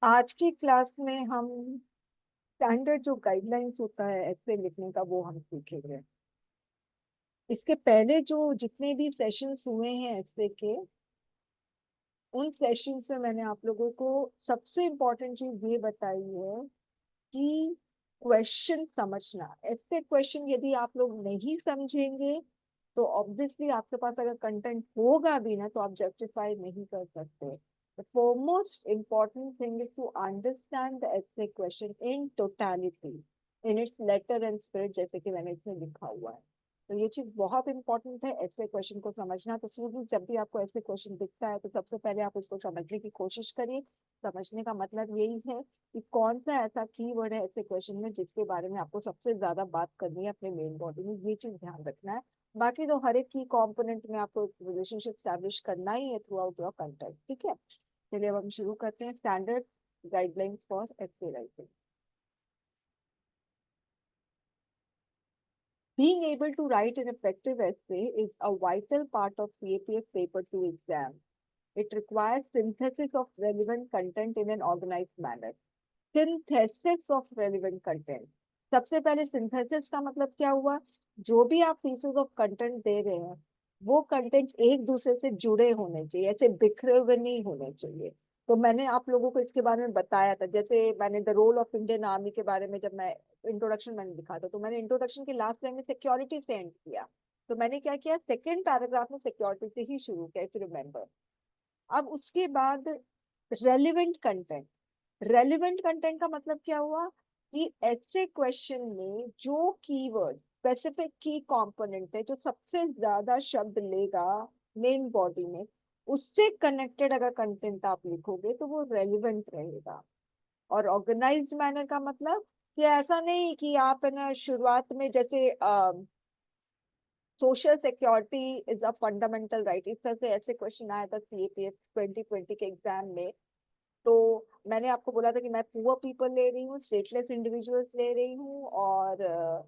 आज की क्लास में हम स्टैंडर्ड जो गाइडलाइंस होता है ऐसे लिखने का वो हम सीखेंगे। इसके पहले जो जितने भी सेशंस हुए हैं ऐसे के, उन सेशंस में मैंने आप लोगों को सबसे इम्पोर्टेंट चीज ये बताई है कि क्वेश्चन समझना। ऐसे क्वेश्चन यदि आप लोग नहीं समझेंगे तो ऑब्वियसली आपके पास अगर कंटेंट होगा भी ना तो आप जस्टिफाई नहीं कर सकते। The foremost important thing is to understand the essay question in totality, in its letter and spirit, जैसे कि मैंने इसमें लिखा हुआ है। तो ये चीज बहुत इंपॉर्टेंट है ऐसे क्वेश्चन को समझना। तो शुरू जब भी आपको ऐसे क्वेश्चन दिखता है तो सबसे पहले आप उसको समझने की कोशिश करिए। समझने का मतलब यही है कि कौन सा ऐसा कीवर्ड है ऐसे क्वेश्चन में जिसके बारे में आपको सबसे ज्यादा बात करनी है अपने मेन बॉडी में, ये चीज ध्यान रखना है। बाकी तो हर एक की कंपोनेंट में आपको रिलेशनशिप स्टैब्लिश करना ही है थ्रू आउट योर कंटेंट। ठीक है, चलिए अब हम शुरू करते हैं। Standard guidelines for essay writing. Being able to write an effective essay is a vital part of CAPF paper 2 exam. It requires synthesis of relevant content in an organized manner. Synthesis of relevant content. सबसे पहले synthesis का मतलब क्या हुआ? जो भी आप pieces of content दे रहे हैं वो कंटेंट एक दूसरे से जुड़े होने चाहिए, ऐसे बिखरे हुए नहीं होने चाहिए। तो मैंने आप लोगों को इसके बारे में बताया था, जैसे मैंने the role of Indian army के बारे में जब मैं इंट्रोडक्शन मैंने लिखा था तो मैंने इंट्रोडक्शन के लास्ट लाइन में सिक्योरिटी से एंड किया। तो मैंने क्या किया, सेकेंड पैराग्राफ में सिक्योरिटी से ही शुरू किया, इफ यू रिमेम्बर। अब उसके बाद रेलिवेंट कंटेंट। रेलिवेंट कंटेंट का मतलब क्या हुआ कि ऐसे क्वेश्चन में जो कीवर्ड स्पेसिफिक की कंपोनेंट है, जो सबसे ज्यादा शब्द लेगा मेन बॉडी में, उससे कनेक्टेड अगर कंटेंट आप लिखोगे तो वो रेलिवेंट रहेगा। और ऑर्गेनाइज्ड मैनर का मतलब कि ऐसा नहीं कि आप है ना शुरुआत में जैसे social security is a fundamental right, इस तरह से ऐसे क्वेश्चन आया था सीएपीएफ 2020 के एग्जाम में। तो मैंने आपको बोला था कि मैं पुअर पीपल ले रही हूँ, स्टेटलेस इंडिविजुअल्स ले रही हूँ और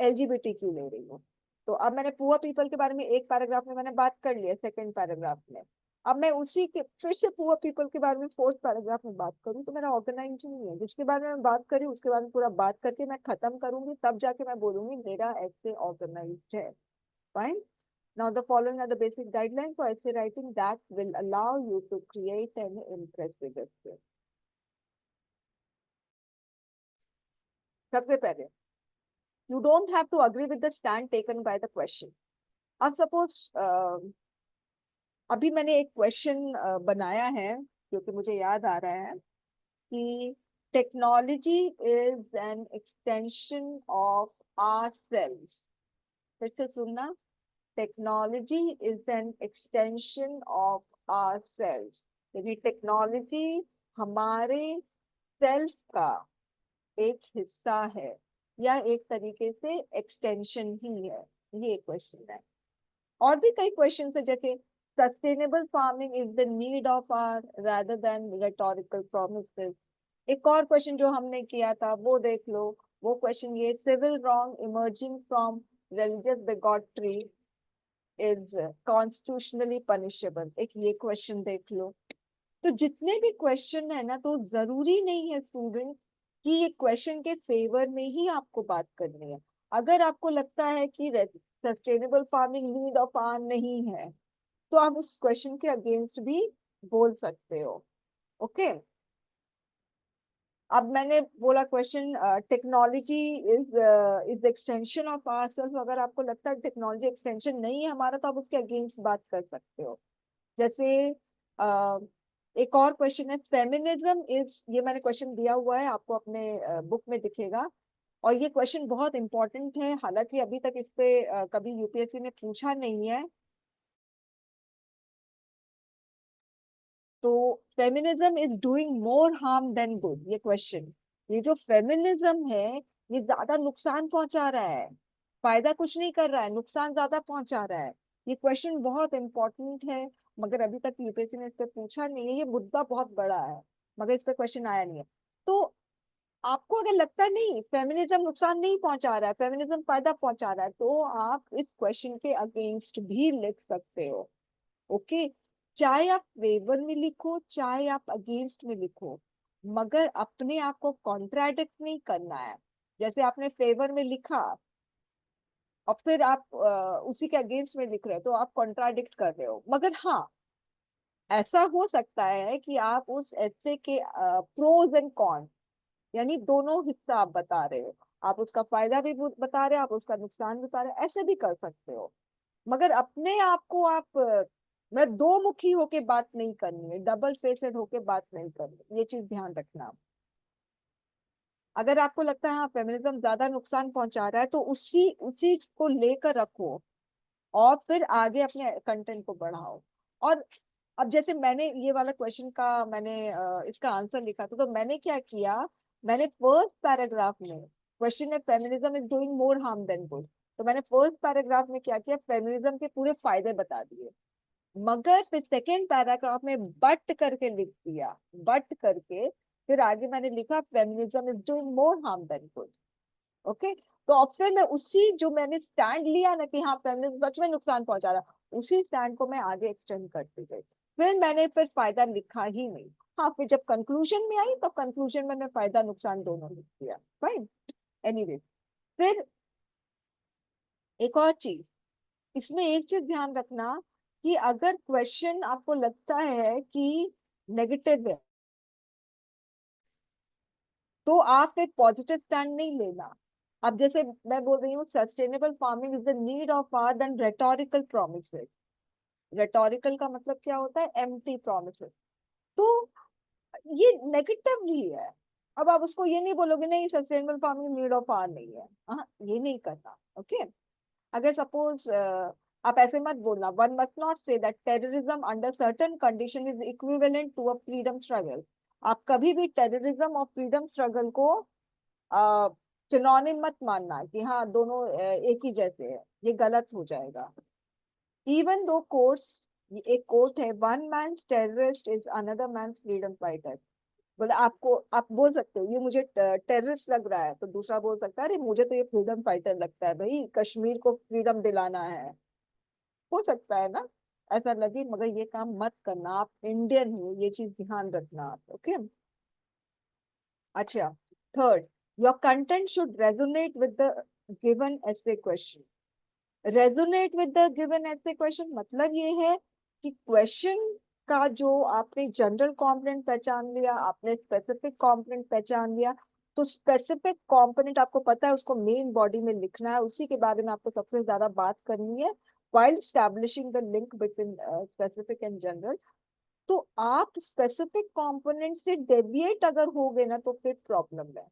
एलजीबीटीक्यू ले रही हूँ। तो अब मैंने पुअर पीपल के बारे में एक पैराग्राफ में मैंने बात कर लिया, सेकंड पैराग्राफ में। अब मैं उसी के फिर से पुअर पीपल के बारे में फोर्थ पैराग्राफ में बात करूँ तो मेरा ऑर्गेनाइज नहीं है। जिसके बारे में मैं बात करी उसके बारे में पूरा बात करके मैं खत्म करूंगी, तब जाके मैं बोलूंगी मेरा ऐसे ऑर्गेनाइज है। Fine. Now, the following are the basic guidelines for essay writing that will allow you to create an impressive essay. सबसे पहले, you don't have to agree with the stand taken by the question. अब suppose अभी मैंने एक question बनाया है क्योंकि मुझे याद आ रहा है कि technology is an extension of our selves. फिर से सुनना, technology is an extension of our selves. यानी टेक्नोलॉजी हमारे सेल्फ का एक हिस्सा है या एक तरीके से एक्सटेंशन ही है। ये क्वेश्चन है। और भी कई क्वेश्चन है जैसे sustainable farming is the need of hour rather than rhetorical promises. एक और क्वेश्चन जो हमने किया था वो देख लो। वो क्वेश्चन ये, civil wrong emerging from religious bigotry is constitutionally punishable. एक ये क्वेश्चन देख लो। तो जितने भी क्वेश्चन है ना, तो जरूरी नहीं है स्टूडेंट कि ये क्वेश्चन के फेवर में ही आपको बात करनी है। अगर आपको लगता है कि sustainable farming need of hour नहीं है तो आप उस क्वेश्चन के अगेंस्ट भी बोल सकते हो। ओके। अब मैंने बोला question technology is is extension of our self. अगर आपको लगता है टेक्नोलॉजी एक्सटेंशन नहीं है हमारा तो आप उसके अगेंस्ट बात कर सकते हो। जैसे एक और क्वेश्चन है, फेमिनिज्म इज, ये मैंने क्वेश्चन दिया हुआ है आपको अपने बुक में दिखेगा। और ये क्वेश्चन बहुत इंपॉर्टेंट है, हालांकि अभी तक इस पे कभी यूपीएससी ने पूछा नहीं है। तो feminism is doing more harm then good, ये क्वेश्चन। ये जो फेमिनिज्म है ये ज्यादा नुकसान पहुंचा रहा है, फायदा कुछ नहीं कर रहा है, नुकसान ज्यादा पहुंचा रहा है। ये क्वेश्चन बहुत इंपॉर्टेंट है मगर अभी तक यूपीएससी ने इस पे पूछा नहीं है। ये मुद्दा बहुत बड़ा है मगर इस पे क्वेश्चन आया नहीं है। तो आपको अगर लगता है नहीं फेमिनिज्म नुकसान नहीं पहुंचा रहा है, फेमिनिज्म फायदा पहुंचा रहा है, तो आप इस क्वेश्चन के अगेंस्ट भी लिख सकते हो। ओके। चाहे आप फेवर में लिखो चाहे आप अगेंस्ट में लिखो, मगर अपने आप को कॉन्ट्राडिक्ट नहीं करना है। जैसे आपने फेवर में लिखा और फिर आप उसी के अगेंस्ट में लिख रहे हो, तो आप कॉन्ट्राडिक्ट कर रहे हो। मगर हाँ, ऐसा हो सकता है कि आप उस एसे के प्रोज एंड कॉन्स, यानी दोनों हिस्सा आप बता रहे हो। आप उसका फायदा भी बता रहे हो, आप उसका नुकसान भी बता रहे हो, ऐसे भी कर सकते हो। मगर अपने आप को आप मैं दो मुखी होके बात नहीं करनी है, डबल फेसेड होके बात नहीं करनी, ये चीज ध्यान रखना। अगर आपको लगता है हाँ फेमिनिज्म ज्यादा नुकसान पहुंचा रहा है, तो उसी उसी को लेकर रखो और फिर आगे अपने कंटेंट को बढ़ाओ। और अब जैसे मैंने ये वाला क्वेश्चन का मैंने इसका आंसर लिखा था, तो मैंने क्या किया, मैंने फर्स्ट पैराग्राफ में, क्वेश्चन है feminism is doing more harm then good, तो मैंने फर्स्ट पैराग्राफ में क्या किया, फेमिनिज्म के पूरे फायदे बता दिए। मगर फिर सेकेंड पैराग्राफ में बट करके लिख दिया, बट करके फिर आगे मैंने लिखा feminism is doing more harm then good. Okay, तो अब फिर मैं उसी जो मैंने स्टैंड लिया ना कि हाँ फेमिनिज्म सच में नुकसान पहुंचा रहा, उसी स्टैंड को मैं आगे एक्सटेंड करती गई। फिर मैंने फिर फायदा लिखा ही नहीं। हाँ, फिर जब कंक्लूजन में आई तो कंक्लूजन में मैं फायदा नुकसान दोनों लिख दिया। फाइन। एनीवे, फिर एक और चीज, इसमें एक चीज ध्यान रखना कि अगर क्वेश्चन आपको लगता है कि नेगेटिव है, तो आप एक पॉजिटिव स्टैंड नहीं लेना। अब जैसे मैं बोल रही हूँ sustainable farming is the need of hour then rhetorical promises. Rhetorical का मतलब क्या होता है, एम्प्टी प्रोमिसेस। तो ये नेगेटिव ही है। अब आप उसको ये नहीं बोलोगे नहीं sustainable farming need of hour नहीं है, हाँ ये नहीं करना। ओके, अगर सपोज आप ऐसे मत बोलना, one must not say that terrorism under certain condition is equivalent to a freedom struggle. आप कभी भी टेररिज्म और फ्रीडम स्ट्रगल को सिनोनिम मत मानना कि हाँ दोनों एक ही जैसे है, ये गलत हो जाएगा। इवन दो कोर्स, एक कोर्ट है, one man terrorist is another man freedom fighter. बोले आपको, आप बोल सकते हो ये मुझे टेररिस्ट लग रहा है, तो दूसरा बोल सकता है अरे मुझे तो ये फ्रीडम फाइटर लगता है, भाई कश्मीर को फ्रीडम दिलाना है। हो सकता है ना ऐसा लगे, मगर ये काम मत करना, आप इंडियन हो, ये चीज ध्यान रखना आप। ओके, अच्छा, third, your content should resonate with the given essay question. Resonate with the given ऐसे क्वेश्चन मतलब ये है कि क्वेश्चन का जो आपने जनरल कंपोनेंट पहचान लिया, आपने स्पेसिफिक कंपोनेंट पहचान लिया, तो स्पेसिफिक कंपोनेंट आपको पता है उसको मेन बॉडी में लिखना है, उसी के बारे में आपको सबसे ज्यादा बात करनी है, while establishing the link between specific and general। तो आप स्पेसिफिक कंपोनेंट से डेविएट अगर हो गए ना, तो फिर प्रॉब्लम है,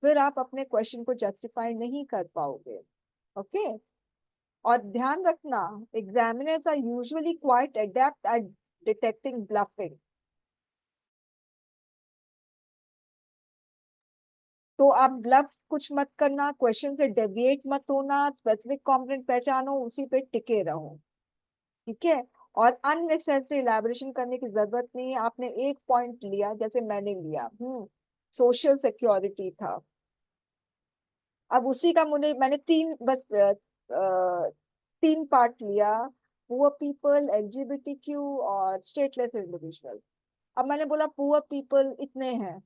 फिर आप अपने क्वेश्चन को जस्टिफाई नहीं कर पाओगे। ओके, और ध्यान रखना, examiners are usually quite adept at detecting bluffing. तो आप ब्लफ कुछ मत करना, क्वेश्चन से डेविएट मत होना, स्पेसिफिक कंपोनेंट पहचानो, उसी पे टिके रहो। ठीक है, और अननेसेसरी इलैबोरेशन करने की जरूरत नहीं है। आपने एक पॉइंट लिया, जैसे मैंने लिया, सोशल सिक्योरिटी था, अब उसी का मुझे मैंने तीन बस तीन पार्ट लिया, पुअर पीपल, एलजीबीटीक्यू और स्टेटलेस इंडिविजुअल। अब मैंने बोला पुअर पीपल इतने हैं,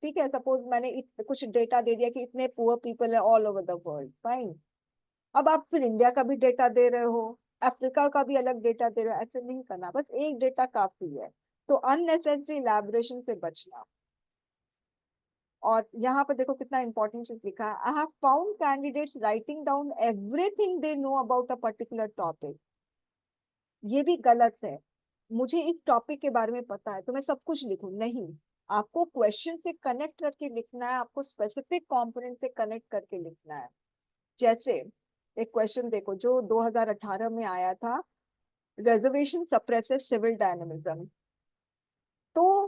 ठीक है, सपोज मैंने कुछ डेटा दे दिया कि इतने पुअर पीपल है all over the world, fine. अब आप फिर इंडिया का भी डेटा दे रहे हो, अफ्रीका का भी अलग डेटा दे रहे हो, ऐसे नहीं करना, बस एक डेटा काफी है। तो अननेसेसरी इलैबोरेशन से बचना। और यहाँ पर देखो कितना इंपॉर्टेंट चीज लिखा है, I have found candidates writing down everything they know about a particular topic. ये भी गलत है। मुझे इस टॉपिक के बारे में पता है तो मैं सब कुछ लिखूं, नहीं। आपको क्वेश्चन से कनेक्ट करके लिखना है, आपको स्पेसिफिक कंपोनेंट से कनेक्ट करके लिखना है। जैसे एक क्वेश्चन देखो जो 2018 में आया था, रिजर्वेशन सप्रेसेस सिविल डायनेमिज्म। तो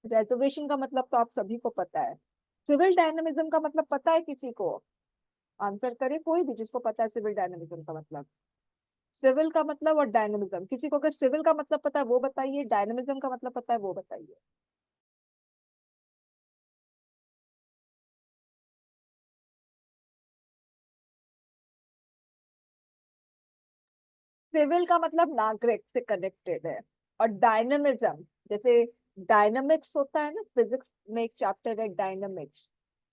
रिजर्वेशन का मतलब तो आप सभी को पता है, सिविल डायनेमिज्म का मतलब पता है किसी को? आंसर करे कोई भी जिसको पता है सिविल डायनेमिज्म का मतलब। सिविल का मतलब और डायनेमिज्म, किसी को अगर सिविल का मतलब पता है वो बताइए, डायनेमिज्म का मतलब पता है वो बताइए। सिविल का मतलब नागरिक से कनेक्टेड है, और डायनेमिज्म जैसे डायनामिक्स होता है ना, फिजिक्स में एक चैप्टर है डायनामिक्स।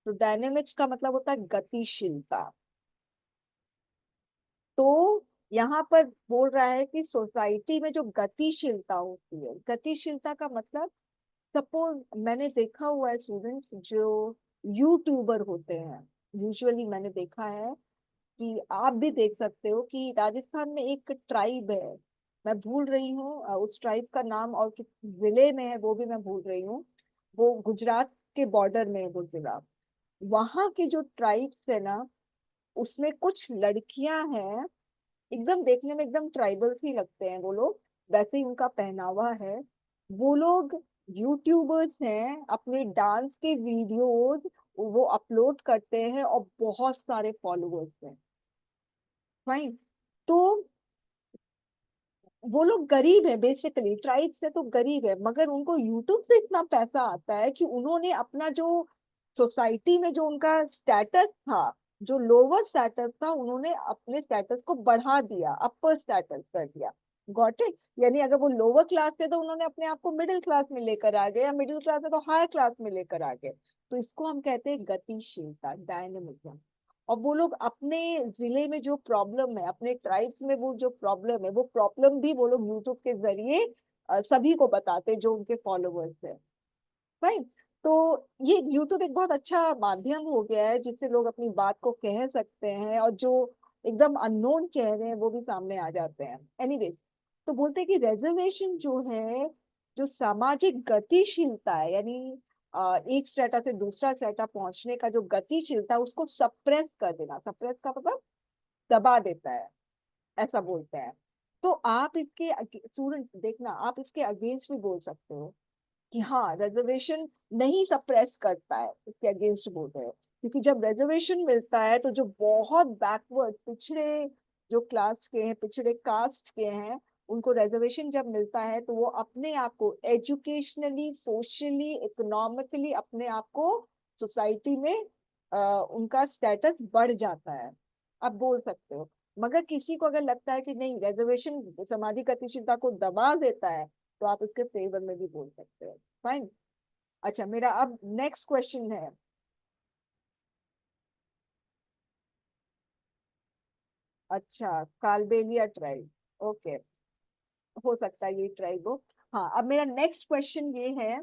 तो डायनामिक्स का मतलब होता है गतिशीलता। तो यहाँ पर बोल रहा है कि सोसाइटी में जो गतिशीलता होती है, गतिशीलता का मतलब, सपोज मैंने देखा हुआ है स्टूडेंट्स जो यूट्यूबर होते हैं, यूजुअली मैंने देखा है कि आप भी देख सकते हो कि राजस्थान में एक ट्राइब है, मैं भूल रही हूँ उस ट्राइब का नाम, और किस जिले में है वो भी मैं भूल रही हूँ। वो गुजरात के बॉर्डर में है वो जिला। वहां के जो ट्राइब्स है ना, उसमें कुछ लड़कियां हैं, एकदम देखने में एकदम ट्राइबल सी लगते हैं वो लोग, वैसे ही उनका पहनावा है। वो लोग यूट्यूबर्स हैं, अपने डांस के वीडियोस वो अपलोड करते हैं और बहुत सारे फॉलोअर्स हैं। फाइन। तो वो लोग गरीब है, बेसिकली ट्राइब से तो गरीब है, मगर उनको यूट्यूब से इतना पैसा आता है कि उन्होंने अपना जो सोसाइटी में जो उनका स्टेटस था, जो लोअर स्टेटस था, उन्होंने अपने स्टेटस को बढ़ा दिया, अपर स्टेटस कर दिया। Got it? यानी अगर वो लोअर क्लास थे तो उन्होंने अपने आप को मिडिल क्लास में लेकर आ गए, या मिडिल क्लास है तो हायर क्लास में लेकर आ गए। तो इसको हम कहते हैं गतिशीलता, डायनेमिज्म। और वो लोग अपने जिले में जो प्रॉब्लम है, अपने ट्राइब्स में वो जो प्रॉब्लम है, वो प्रॉब्लम भी वो लोग यूट्यूब के जरिए सभी को बताते हैं जो उनके फॉलोअर्स है। फाइन। तो ये यूट्यूब एक बहुत अच्छा माध्यम हो गया है जिससे लोग अपनी बात को कह सकते हैं, और जो एकदम अननोन चेहरे हैं वो भी सामने आ जाते हैं। एनीवेज, तो बोलते हैं कि रिजर्वेशन जो है, जो सामाजिक गतिशीलता है, यानी एक स्टेटा से दूसरा स्टेटा पहुंचने का जो गतिशीलता है, उसको सप्रेस कर देना। सप्रेस का मतलब दबा देता है, ऐसा बोलते हैं। तो आप इसके स्टूडेंट देखना, आप इसके अगेंस्ट भी बोल सकते हो कि हाँ, रिजर्वेशन नहीं सप्रेस करता है, इसके अगेंस्ट बोलते हैं। क्योंकि जब रिजर्वेशन मिलता है तो जो बहुत बैकवर्ड, पिछड़े जो क्लास के हैं, पिछड़े कास्ट के हैं, उनको रिजर्वेशन जब मिलता है तो वो अपने आप को एजुकेशनली, सोशली, इकोनॉमिकली अपने आप को सोसाइटी में उनका स्टेटस बढ़ जाता है, आप बोल सकते हो। मगर किसी को अगर लगता है कि नहीं, रिजर्वेशन सामाजिक गतिशीलता को दबा देता है, तो आप इसके फेवर में भी बोल सकते हो। फाइन। अच्छा, मेरा अब नेक्स्ट क्वेश्चन है। अच्छा, कालबेलिया ट्राइब। ओके, हो सकता है ये ट्राइब हो। हाँ, अब मेरा नेक्स्ट क्वेश्चन ये है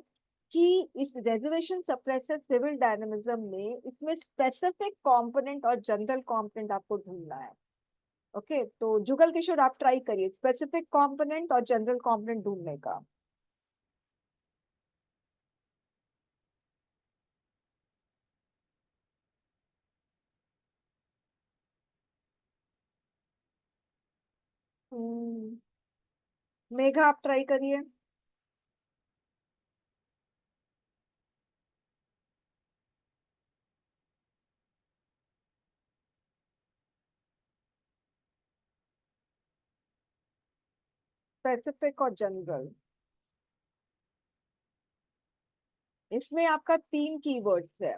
कि इस रिजर्वेशन सप्रेसर सिविल डायनामिज्म में, इसमें स्पेसिफिक कंपोनेंट और जनरल कंपोनेंट आपको ढूंढना है। ओके, तो जुगल किशोर आप ट्राई करिए स्पेसिफिक कंपोनेंट और जनरल कंपोनेंट ढूंढने का। हम्म, मेघा आप ट्राई करिए। स्पेसिफिक और जनरल, इसमें आपका तीन कीवर्ड्स है,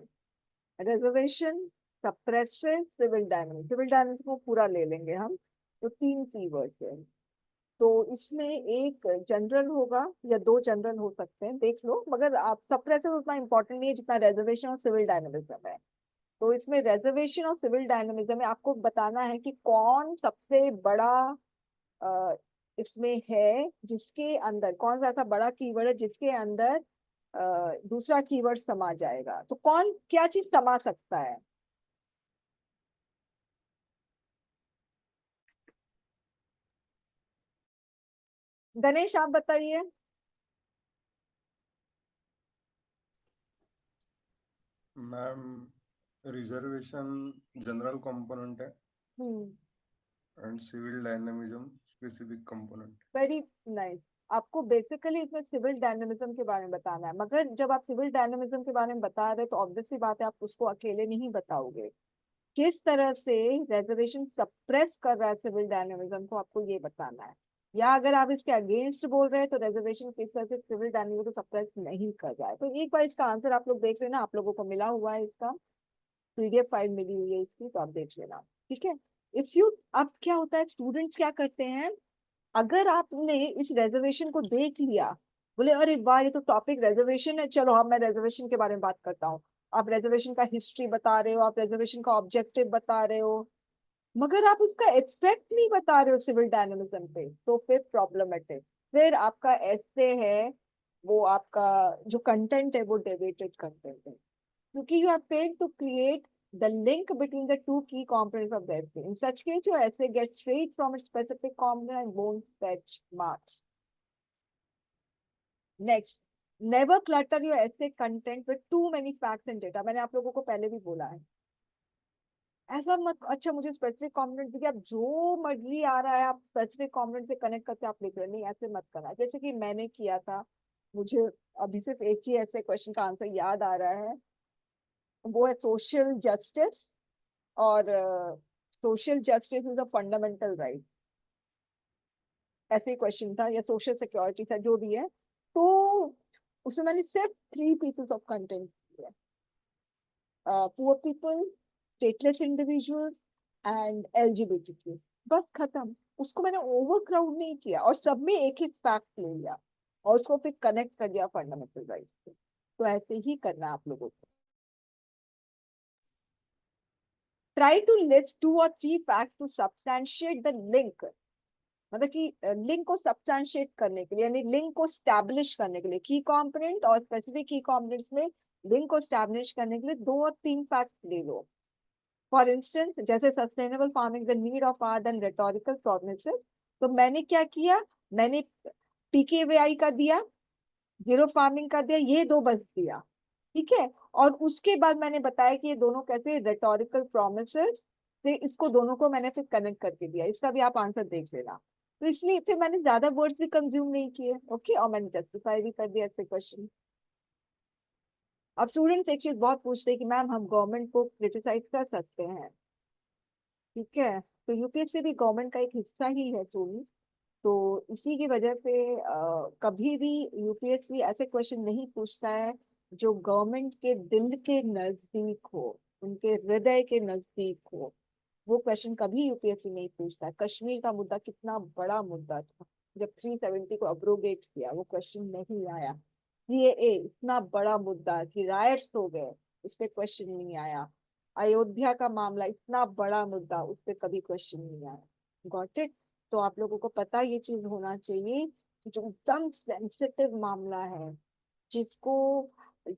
reservation, suppressive, civil dynamics. Civil dynamics को पूरा ले लेंगे हम। तो तीन कीवर्ड्स है। तो इसमें एक जनरल होगा, या दो जनरल हो सकते हैं, देख लो, मगर आप सप्रेसिव उतना इंपॉर्टेंट नहीं है जितना रिजर्वेशन और सिविल डायनामिज्म है। तो इसमें रिजर्वेशन और सिविल डायनामिज्म में आपको बताना है कि कौन सबसे बड़ा अ, इसमें है, जिसके अंदर कौन सा ऐसा बड़ा कीवर्ड है जिसके अंदर दूसरा कीवर्ड समा जाएगा। तो कौन क्या चीज समा सकता है? गणेश आप बताइए। मैम, रिजर्वेशन जनरल कंपोनेंट है hmm. And civil dynamism specific component. Very nice. आपको बेसिकली इसमें सिविल डायनामिज्म के बारे में बताना है, मगर जब आप सिविल डायनामिज्म के बारे में बता रहे हैं तो ऑब्वियसली बात है, आप उसको अकेले नहीं बताओगे। किस तरह से रिजर्वेशन सप्रेस कर रहा है सिविल डायनामिज्म को, आपको ये बताना है। या अगर आप इसके अगेंस्ट बोल रहे हैं तो रिजर्वेशन किस तरह से सिविल डायनामिज्म को सप्रेस नहीं कर रहा है। तो एक बार इसका आंसर आप लोग देख लेना, आप लोगों को मिला हुआ है इसका, पीडीएफ फाइल मिली हुई है इसकी, तो आप देख लेना। ठीक है। इफ यू, अब क्या होता है, स्टूडेंट्स क्या करते हैं, अगर आपने इस रिजर्वेशन को देख लिया बोले अरे वाह ये तो टॉपिक रिजर्वेशन है, चलो अब मैं रिजर्वेशन के बारे में बात करता हूँ। आप रिजर्वेशन का हिस्ट्री बता रहे हो, आप रिजर्वेशन का ऑब्जेक्टिव बता रहे हो, मगर आप उसका इफेक्ट नहीं बता रहे हो सिविल डायनेमिज्म पे, तो फिर प्रॉब्लमेटिक। फिर आपका ऐसे है, वो आपका जो कंटेंट है वो डेविएटेड कंटेंट है, क्योंकि you have failed to create the link between the two key components of the essay. In such case, your essay gets straight from its specific component and won't fetch marks. Next, never clutter your essay content with too many facts and data. मैंने आप लोगों को पहले भी बोला है, ऐसा मत, अच्छा मुझे स्पेसिफिक कॉम्पोनेंट देखिए, आप जो मर्जी आ रहा है आप स्पेसिफिक कॉम्पोनेंट से कनेक्ट करके आप लिख रहे हैं, नहीं ऐसे मत करना। जैसे कि मैंने किया था, मुझे अभी सिर्फ एक ही ऐसे क्वेश्चन का आंसर याद आ रहा है, वो है सोशल जस्टिस, और social justice is a fundamental right, ऐसे क्वेश्चन था, या सोशल सिक्योरिटी था, जो भी है। तो उसमें मैंने सिर्फ 3 pieces ऑफ कंटेंट किया, poor people, stateless individuals and LGBTQ, बस खत्म। उसको मैंने ओवरक्राउड नहीं किया और सब में एक एक फैक्ट ले लिया और उसको फिर कनेक्ट कर दिया फंडामेंटल राइट से। तो ऐसे ही करना आप लोगों को। Try to list 2 or 3 facts to substantiate the link, मतलब कि लिंक को सब्सटैंशिएट करने के लिए, यानी लिंक को स्टैब्लिश करने के लिए, की कंपोनेंट और स्पेसिफिक की कंपोनेंट्स में लिंक को स्टैब्लिश करने के लिए 2 और 3 फैक्ट्स ले लो। फॉर इंस्टेंस, जैसे sustainable farming the need of hour then rhetorical promises, तो मैंने क्या किया, मैंने पीकेवीआई का दिया, जीरो फार्मिंग का दिया, ये 2 बस दिया, ठीक है। और उसके बाद मैंने बताया कि ये दोनों कैसे रेटोरिकल प्रोमिसेस से, इसको दोनों को मैंने फिर कनेक्ट करके दिया। इसका भी आप आंसर देख लेना। तो इसलिए फिर मैंने ज्यादा वर्ड्स भी कंज्यूम नहीं किए, ओके, और मैंने जस्टिफाई भी कर दिया ऐसे क्वेश्चन। अब स्टूडेंट्स एक चीज बहुत पूछते हैं कि मैम हम गवर्नमेंट को क्रिटिसाइज कर सकते हैं, ठीक है, तो यूपीएससी भी गवर्नमेंट का एक हिस्सा ही है सोनी। तो इसी की वजह से कभी भी यूपीएससी ऐसे क्वेश्चन नहीं पूछता है जो गवर्नमेंट के दिल के नजदीक हो, उनके हृदय के नजदीक हो। वो क्वेश्चन कभी यूपीएससी नहीं पूछता। कश्मीर का मुद्दा कितना बड़ा मुद्दा था, जब 370 को अब्रोगेट किया वो क्वेश्चन नहीं आया। सीएए इतना बड़ा मुद्दा कि रायट्स हो गए, उस पर क्वेश्चन नहीं आया। अयोध्या का मामला इतना बड़ा मुद्दा, उस पर कभी क्वेश्चन नहीं आया। Got it. तो आप लोगों को पता ये चीज होना चाहिए कि जो एकदम सेंसिटिव मामला है, जिसको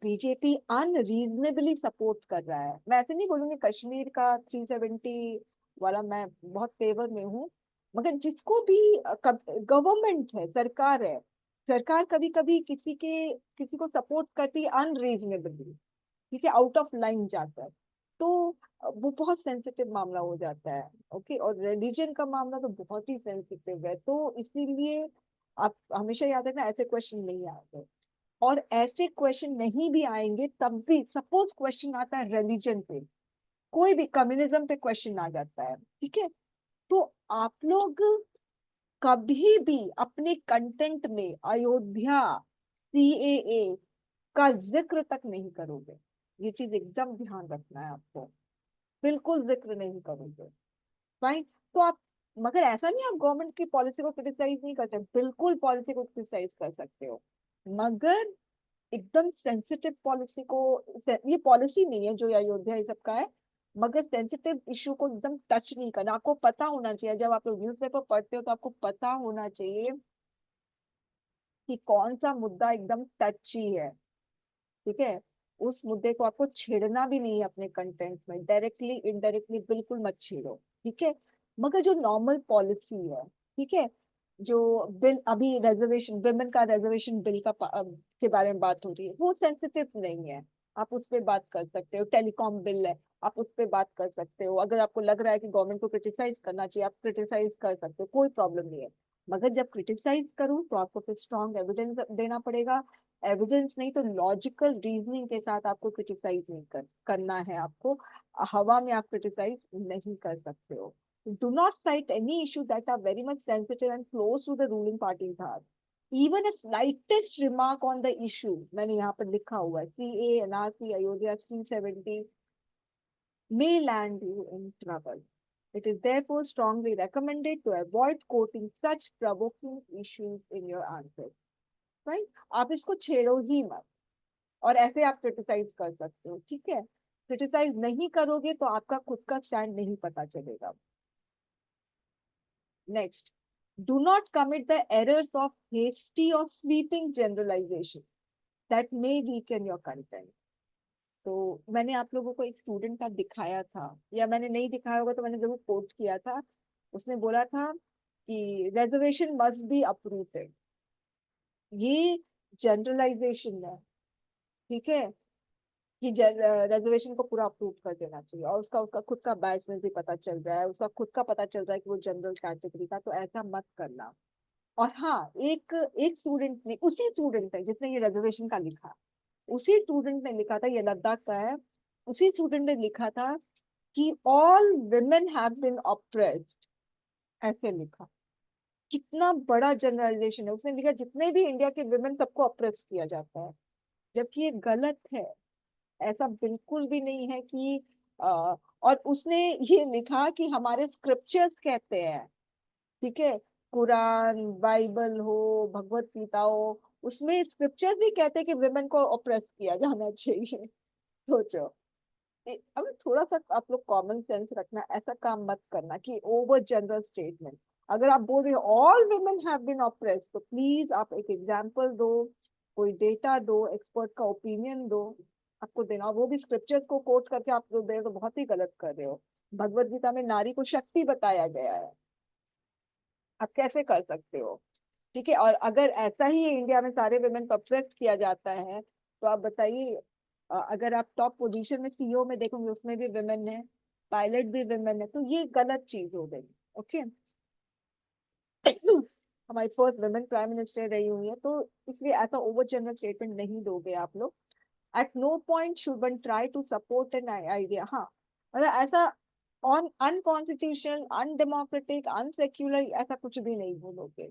बीजेपी अनरीजनेबली सपोर्ट कर रहा है, मैं ऐसे नहीं बोलूंगी कश्मीर का 370 वाला मैं बहुत फेवर में हूँ, मगर जिसको भी गवर्नमेंट है, सरकार है, सरकार कभी कभी किसी को सपोर्ट करती है अनरीजनेबली, ठीक है, आउट ऑफ लाइन जाता है, तो वो बहुत सेंसिटिव मामला हो जाता है। ओके, और रिलीजन का मामला तो बहुत ही सेंसिटिव है, तो इसीलिए आप हमेशा याद रखना ऐसे क्वेश्चन नहीं आते। और ऐसे क्वेश्चन नहीं भी आएंगे तब भी, सपोज क्वेश्चन आता है रिलीजन पे, कोई भी कम्युनिज्म पे क्वेश्चन आ जाता है, ठीक है, तो आप लोग कभी भी अपने कंटेंट में अयोध्या, सीएए का जिक्र तक नहीं करोगे। ये चीज एकदम ध्यान रखना है आपको, बिल्कुल जिक्र नहीं करोगे। फाइन। तो आप, मगर ऐसा नहीं आप गवर्नमेंट की पॉलिसी को क्रिटिसाइज नहीं करते, बिल्कुल पॉलिसी को क्रिटिसाइज कर सकते हो, मगर एकदम सेंसिटिव पॉलिसी को, ये पॉलिसी नहीं है जो अयोध्या ये सब का है, मगर सेंसिटिव इशू को एकदम टच नहीं करना। आपको पता होना चाहिए, जब आप लोग न्यूज़पेपर पढ़ते हो तो आपको पता होना चाहिए कि कौन सा मुद्दा एकदम टची है, ठीक है। उस मुद्दे को आपको छेड़ना भी नहीं है अपने कंटेंट में, डायरेक्टली इनडायरेक्टली बिल्कुल मत छेड़ो, ठीक है। मगर जो नॉर्मल पॉलिसी है, ठीक है, जो बिल अभी रिजर्वेशन, विमेन का रिजर्वेशन बिल का के बारे में बात हो रही है, वो सेंसिटिव नहीं है, आप उस पर बात कर सकते हो। टेलीकॉम बिल है, आप उस पर बात कर सकते हो। अगर आपको लग रहा है कि गवर्नमेंट को क्रिटिसाइज करना चाहिए, आप क्रिटिसाइज कर सकते हो, कोई प्रॉब्लम नहीं है। मगर जब क्रिटिसाइज करूँ तो आपको फिर स्ट्रॉन्ग एविडेंस देना पड़ेगा। एविडेंस नहीं तो लॉजिकल रीजनिंग के साथ आपको क्रिटिसाइज नहीं करना है। आपको हवा में आप क्रिटिसाइज नहीं कर सकते हो। Do not cite any issue that are very much sensitive and close to the ruling party's heart. Even a slightest remark on the issue, मैंने यहाँ पर लिखा हुआ है, CA, NRC, Ayodhya 370 may land you in trouble. It is therefore strongly recommended to avoid quoting such provoking issues in your answers. Right? आप इसको छेड़ो ही मत, और ऐसे आप क्रिटिसाइज कर सकते हो, ठीक है? क्रिटिसाइज नहीं करोगे तो आपका खुद का स्टैंड नहीं पता चलेगा। Next, do not commit the errors of hasty or sweeping generalization that may weaken your content. तो मैंने आप लोगों को एक स्टूडेंट का दिखाया था, या मैंने नहीं दिखाया होगा तो मैंने जरूर कोट किया था। उसने बोला था कि reservation must be uprooted। ये जनरलाइजेशन है, ठीक है, कि रिजर्वेशन को पूरा अप्रूव कर देना चाहिए, और उसका उसका खुद का बायसनेस भी पता चल रहा है, उसका खुद का पता चल रहा है कि वो जनरल कैटेगरी का, तो ऐसा मत करना। और हाँ, एक एक स्टूडेंट ने, उसी स्टूडेंट है जिसने ये रिजर्वेशन का लिखा, उसी स्टूडेंट ने लिखा था, ये लद्दाख का है, उसी स्टूडेंट ने लिखा था कि all women have been oppressed, ऐसे लिखा। कितना बड़ा जनरलाइजेशन है। उसने लिखा जितने भी इंडिया के विमेन सबको ऑप्रेस किया जाता है, जबकि ये गलत है। ऐसा बिल्कुल भी नहीं है कि और उसने ये लिखा कि हमारे स्क्रिप्चर्स कहते हैं, ठीक है, कुरान, बाइबल हो, भगवत गीता हो, उसमें स्क्रिप्चर्स भी कहते हैं कि विमेन को ऑप्रेस किया जाना चाहिए। सोचो, अब थोड़ा सा आप लोग कॉमन सेंस रखना, ऐसा काम मत करना कि ओवर जनरल स्टेटमेंट। अगर आप बोल रहे हो all women have been oppressed, तो प्लीज आप एक एग्जांपल दो, कोई डेटा दो, एक्सपर्ट का ओपिनियन दो, आपको देना, और वो भी स्क्रिप्चर्स को कोट करके आप जो दे रहे हो तो बहुत ही गलत कर रहे हो। भगवत गीता में नारी को शक्ति बताया गया है, आप कैसे कर सकते हो? ठीक है, और अगर ऐसा ही इंडिया में सारे विमेन को अप्रेस किया जाता है, तो आप बताइए, अगर आप टॉप पोजीशन में सीईओ में देखोगे उसमें भी विमेन है, पायलट भी विमेन है, तो ये गलत चीज हो गई। ओके। हमारी फर्स्ट वुमेन प्राइम मिनिस्टर रही हुई है, तो इसलिए ऐसा ओवर जनरल स्टेटमेंट नहीं दोगे आप लोग। At no point should one try to support an idea. हाँ, मतलब ऐसा ऑन अनकॉन्स्टिट्यूशनल, अनडेमोक्रेटिक, अनसेक्युलर ऐसा कुछ भी नहीं बोलोगे।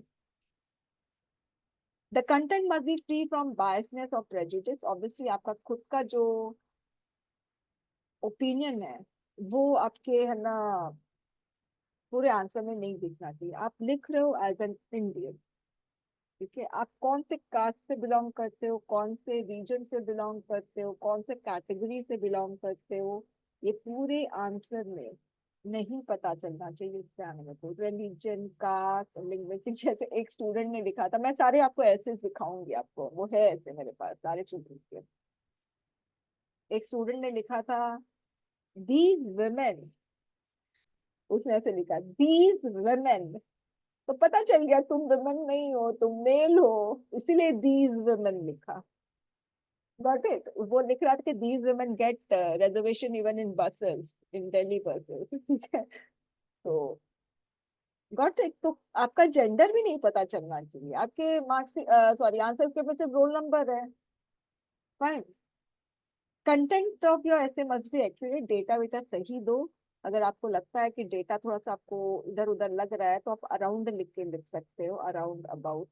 The content must be free from biasness और प्रेजुडिस। ऑब्वियसली आपका खुद का जो ओपिनियन है वो आपके है ना पूरे आंसर में नहीं दिखना चाहिए। आप लिख रहे हो एज एन इंडियन, ठीक है, आप कौन से कास्ट से बिलोंग करते हो, कौन से रीजन से बिलोंग करते हो, कौन से कैटेगरी से बिलोंग करते हो, ये पूरे आंसर में नहीं पता चलना चाहिए एग्जाम में। तो रिलीजन, कास्ट, लिंग्विस्टिक, जैसे एक स्टूडेंट ने लिखा था, मैं सारे आपको ऐसे दिखाऊंगी, आपको वो है ऐसे मेरे पास सारे स्टूडेंट के। एक स्टूडेंट ने लिखा था दीज वुमेन, उसने ऐसे लिखा दीज वुमेन, तो पता चल गया तुम वुमेन नहीं हो, तुम मेल हो, इसीलिए दीज वुमेन लिखा। Got it? वो लिख रहा था कि these women get reservation even in buses, in Delhi buses, ठीक है। तो गॉट इट? तो आपका जेंडर भी नहीं पता चलना चाहिए, आपके मार्क्स, सॉरी, आंसर के ऊपर सिर्फ रोल नंबर है। फाइन। कंटेंट ऑफ योर ऐसे मस्ट बी एक्यूरेट, डेटा वेटा सही दो। अगर आपको लगता है कि डेटा थोड़ा सा आपको इधर उधर लग रहा है, तो आप अराउंड लिख के लिख सकते हो, around, about.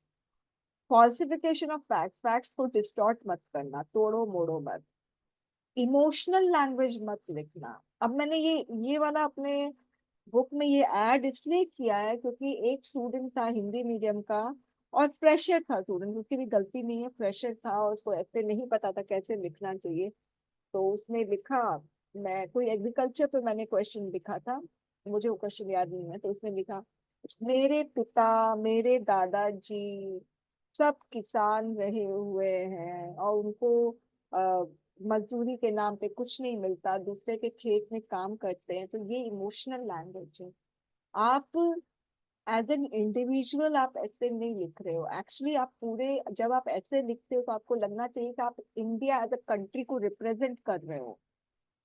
Falsification of facts, facts को डिस्टॉर्ट मत करना, तोड़ो मोड़ो मत। इमोशनल लैंग्वेज मत लिखना। अब मैंने ये वाला अपने बुक में ये ऐड इसलिए किया है क्योंकि एक स्टूडेंट था हिंदी मीडियम का, और फ्रेशर था स्टूडेंट, उसकी भी गलती नहीं है, फ्रेशर था और उसको ऐसे नहीं पता था कैसे लिखना चाहिए। तो उसने लिखा, मैं कोई एग्रीकल्चर पे मैंने क्वेश्चन लिखा था, मुझे वो क्वेश्चन याद नहीं है, तो उसने लिखा मेरे पिता, मेरे दादाजी सब किसान रहे हुए हैं और उनको मजदूरी के नाम पे कुछ नहीं मिलता, दूसरे के खेत में काम करते हैं। तो ये इमोशनल लैंग्वेज है। आप एज एन इंडिविजुअल आप ऐसे नहीं लिख रहे हो, एक्चुअली आप पूरे, जब आप ऐसे लिखते हो तो आपको लगना चाहिए कि आप इंडिया एज अ कंट्री को रिप्रेजेंट कर रहे हो।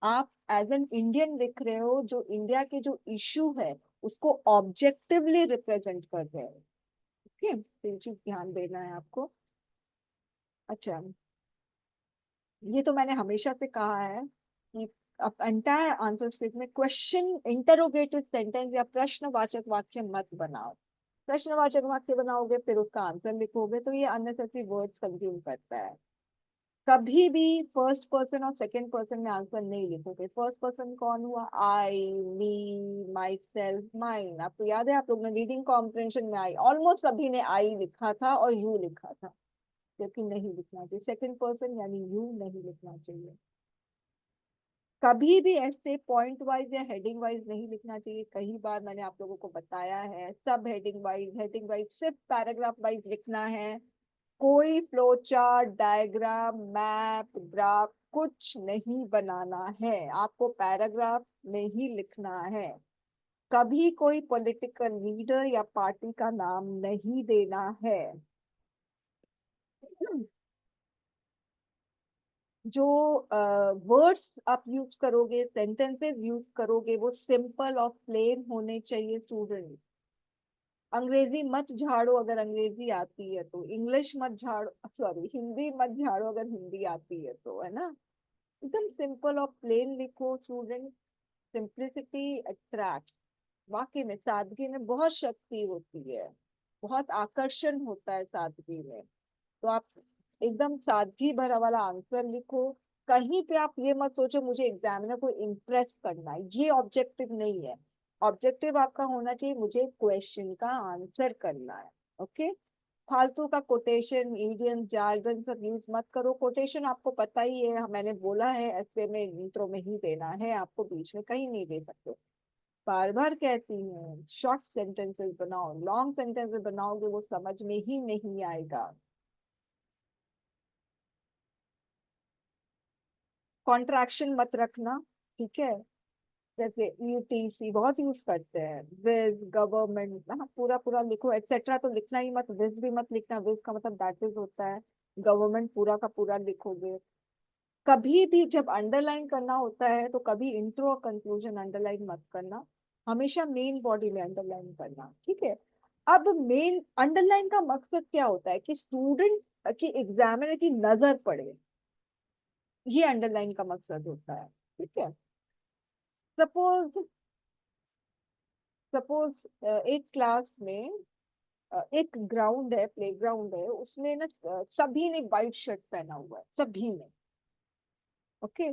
आप एज एन इंडियन लिख रहे हो, जो इंडिया के जो इशू है उसको ऑब्जेक्टिवली रिप्रेजेंट कर रहे हो। ओके, तो ये चीज ध्यान देना है आपको। अच्छा, ये तो मैंने हमेशा से कहा है कि एंटायर आंसर स्क्रिप्ट में क्वेश्चन, इंटरोगेटिव सेंटेंस या प्रश्नवाचक वाक्य मत बनाओ। प्रश्नवाचक वाक्य बनाओगे फिर उसका आंसर लिखोगे, तो ये अननेसेसरी वर्ड्स कंज्यूम करता है। कभी भी फर्स्ट पर्सन और सेकंड पर्सन में आंसर नहीं लिखोगे। फर्स्ट पर्सन कौन हुआ? आई, मी, माई सेल्फ, माइन। आपको याद है आप लोग ने रीडिंग कॉम्प्रिहेंशन में आई, ऑलमोस्ट सभी ने आई लिखा था और यू लिखा था, जबकि नहीं लिखना चाहिए, सेकंड पर्सन यानी यू नहीं लिखना चाहिए। कभी भी ऐसे पॉइंट वाइज या हेडिंग वाइज नहीं लिखना चाहिए। कई बार मैंने आप लोगों को बताया है, सब हेडिंग वाइज सिर्फ पैराग्राफ वाइज लिखना है। कोई flow chart, diagram, map, graph कुछ नहीं बनाना है, आपको पैराग्राफ में ही लिखना है। कभी कोई पॉलिटिकल लीडर या पार्टी का नाम नहीं देना है। जो वर्ड्स आप यूज करोगे, सेंटेंसेस यूज करोगे, वो सिंपल और प्लेन होने चाहिए स्टूडेंट। अंग्रेजी मत झाड़ो अगर अंग्रेजी आती है तो, इंग्लिश मत झाड़ो, सॉरी हिंदी मत झाड़ो अगर हिंदी आती है तो, है ना। एकदम सिंपल और प्लेन लिखो स्टूडेंट। Simplicity attract. वाकई में सादगी में बहुत शक्ति होती है, बहुत आकर्षण होता है सादगी में। तो आप एकदम सादगी भरा वाला आंसर लिखो। कहीं पे आप ये मत सोचो मुझे एग्जामिनर को इम्प्रेस करना है, ये ऑब्जेक्टिव नहीं है। ऑब्जेक्टिव आपका होना चाहिए मुझे क्वेश्चन का आंसर करना है। ओके। फालतू का कोटेशन, इडियम, जार्गन सब यूज मत करो। कोटेशन आपको पता ही है, मैंने बोला है ऐसे में इंट्रो में ही देना है आपको, बीच में कहीं नहीं दे सकते। बार बार कहती हूँ शॉर्ट सेंटेंसेस बनाओ, लॉन्ग सेंटेंसेस बनाओगे वो समझ में ही नहीं आएगा। कॉन्ट्रैक्शन मत रखना, ठीक है। जैसे यूटीसी बहुत यूज करते हैं, विज, गवर्नमेंट, हाँ पूरा पूरा लिखो। एक्सेट्रा तो लिखना ही मत, विज भी मत लिखना, विज का मतलब दैट इज होता है। गवर्नमेंट पूरा का पूरा लिखोगे। कभी भी जब अंडरलाइन करना होता है तो कभी इंट्रो और कंक्लूजन अंडरलाइन मत करना, हमेशा मेन बॉडी में अंडरलाइन करना, ठीक है। अब मेन अंडरलाइन का मकसद क्या होता है कि स्टूडेंट की एग्जामिनर की नजर पड़े, ये अंडरलाइन का मकसद होता है, ठीक है। सपोज सपोज एक क्लास में एक ग्राउंड है, प्ले ग्राउंड है, उसमें ना सभी ने वाइट शर्ट पहना हुआ है, सभी ने। ओके।